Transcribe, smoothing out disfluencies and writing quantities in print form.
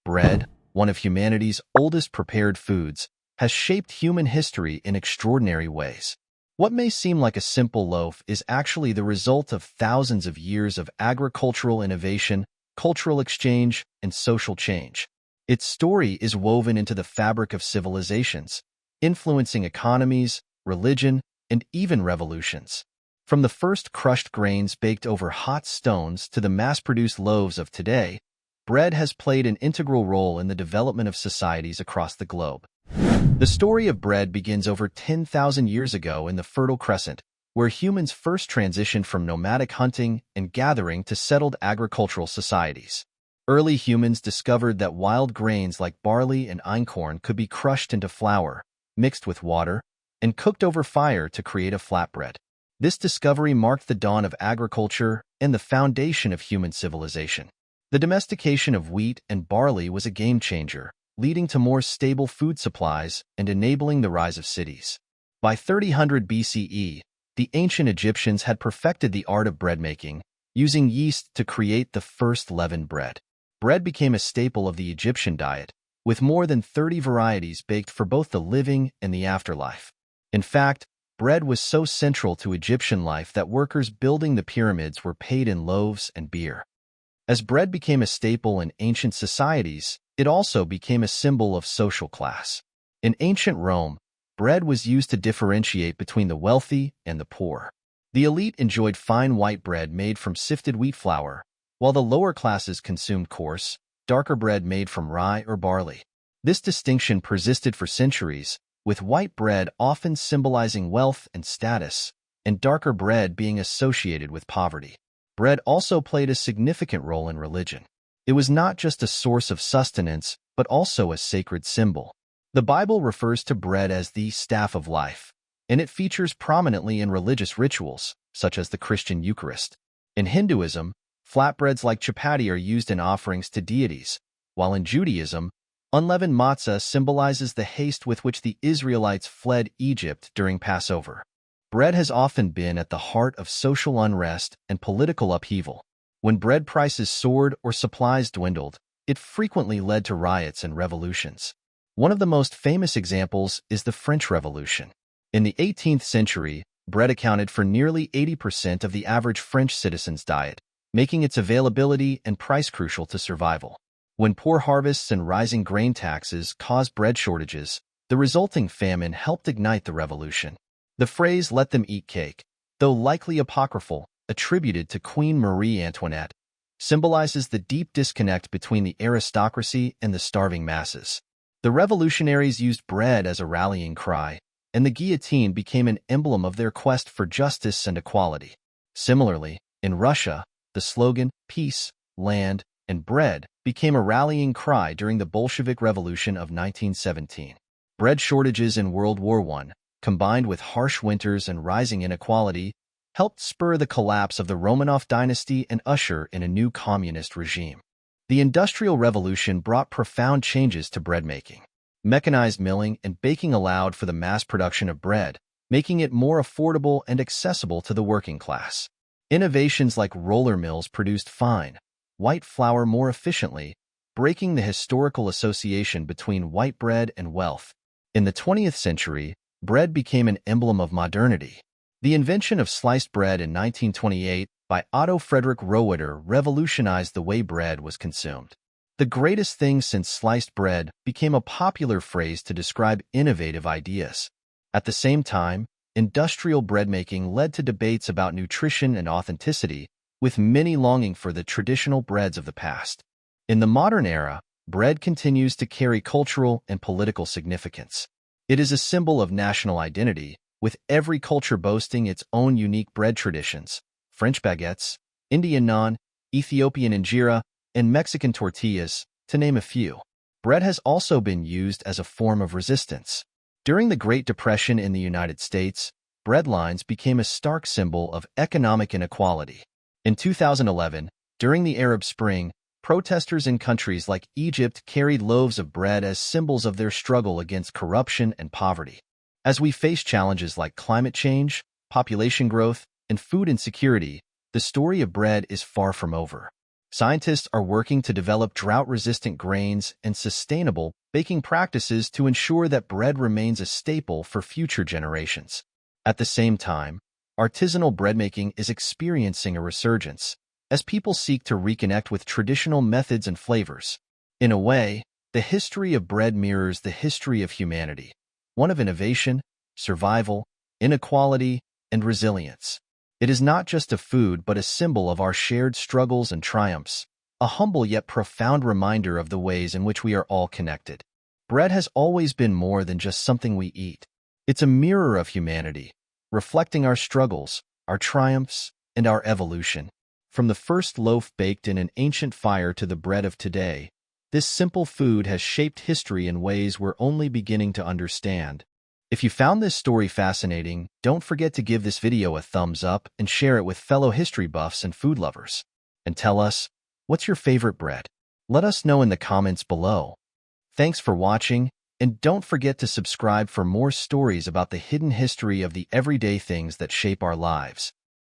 Bread, one of humanity's oldest prepared foods, has shaped human history in extraordinary ways. What may seem like a simple loaf is actually the result of thousands of years of agricultural innovation, cultural exchange, and social change. Its story is woven into the fabric of civilizations, influencing economies, religion, and even revolutions. From the first crushed grains baked over hot stones to the mass-produced loaves of today, bread has played an integral role in the development of societies across the globe. The story of bread begins over 10,000 years ago in the Fertile Crescent, where humans first transitioned from nomadic hunting and gathering to settled agricultural societies. Early humans discovered that wild grains like barley and einkorn could be crushed into flour, mixed with water, and cooked over fire to create a flatbread. This discovery marked the dawn of agriculture and the foundation of human civilization. The domestication of wheat and barley was a game-changer, leading to more stable food supplies and enabling the rise of cities. By 3000 BCE, the ancient Egyptians had perfected the art of bread-making, using yeast to create the first leavened bread. Bread became a staple of the Egyptian diet, with more than 30 varieties baked for both the living and the afterlife. In fact, bread was so central to Egyptian life that workers building the pyramids were paid in loaves and beer. As bread became a staple in ancient societies, it also became a symbol of social class. In ancient Rome, bread was used to differentiate between the wealthy and the poor. The elite enjoyed fine white bread made from sifted wheat flour, while the lower classes consumed coarse, darker bread made from rye or barley. This distinction persisted for centuries, with white bread often symbolizing wealth and status, and darker bread being associated with poverty. Bread also played a significant role in religion. It was not just a source of sustenance, but also a sacred symbol. The Bible refers to bread as the staff of life, and it features prominently in religious rituals, such as the Christian Eucharist. In Hinduism, flatbreads like chapati are used in offerings to deities, while in Judaism, unleavened matzah symbolizes the haste with which the Israelites fled Egypt during Passover. Bread has often been at the heart of social unrest and political upheaval. When bread prices soared or supplies dwindled, it frequently led to riots and revolutions. One of the most famous examples is the French Revolution. In the 18th century, bread accounted for nearly 80% of the average French citizen's diet, making its availability and price crucial to survival. When poor harvests and rising grain taxes caused bread shortages, the resulting famine helped ignite the revolution. The phrase "let them eat cake," though likely apocryphal, attributed to Queen Marie Antoinette, symbolizes the deep disconnect between the aristocracy and the starving masses. The revolutionaries used bread as a rallying cry, and the guillotine became an emblem of their quest for justice and equality. Similarly, in Russia, the slogan "Peace, Land, and Bread" became a rallying cry during the Bolshevik Revolution of 1917. Bread shortages in World War I, combined with harsh winters and rising inequality, helped spur the collapse of the Romanov dynasty and usher in a new communist regime. The Industrial Revolution brought profound changes to bread making. Mechanized milling and baking allowed for the mass production of bread, making it more affordable and accessible to the working class. Innovations like roller mills produced fine, white flour more efficiently, breaking the historical association between white bread and wealth. In the 20th century, bread became an emblem of modernity. The invention of sliced bread in 1928 by Otto Frederick Roeder revolutionized the way bread was consumed. The greatest thing since sliced bread became a popular phrase to describe innovative ideas. At the same time, industrial bread-making led to debates about nutrition and authenticity, with many longing for the traditional breads of the past. In the modern era, bread continues to carry cultural and political significance. It is a symbol of national identity, with every culture boasting its own unique bread traditions: French baguettes, Indian naan, Ethiopian injera, and Mexican tortillas, to name a few. Bread has also been used as a form of resistance. During the Great Depression in the United States, bread lines became a stark symbol of economic inequality. In 2011, during the Arab Spring, protesters in countries like Egypt carried loaves of bread as symbols of their struggle against corruption and poverty. As we face challenges like climate change, population growth, and food insecurity, the story of bread is far from over. Scientists are working to develop drought-resistant grains and sustainable baking practices to ensure that bread remains a staple for future generations. At the same time, artisanal bread-making is experiencing a resurgence as people seek to reconnect with traditional methods and flavors. In a way, the history of bread mirrors the history of humanity, one of innovation, survival, inequality, and resilience. It is not just a food but a symbol of our shared struggles and triumphs, a humble yet profound reminder of the ways in which we are all connected. Bread has always been more than just something we eat. It's a mirror of humanity, reflecting our struggles, our triumphs, and our evolution. From the first loaf baked in an ancient fire to the bread of today, this simple food has shaped history in ways we're only beginning to understand. If you found this story fascinating, don't forget to give this video a thumbs up and share it with fellow history buffs and food lovers. And tell us, what's your favorite bread? Let us know in the comments below. Thanks for watching, and don't forget to subscribe for more stories about the hidden history of the everyday things that shape our lives.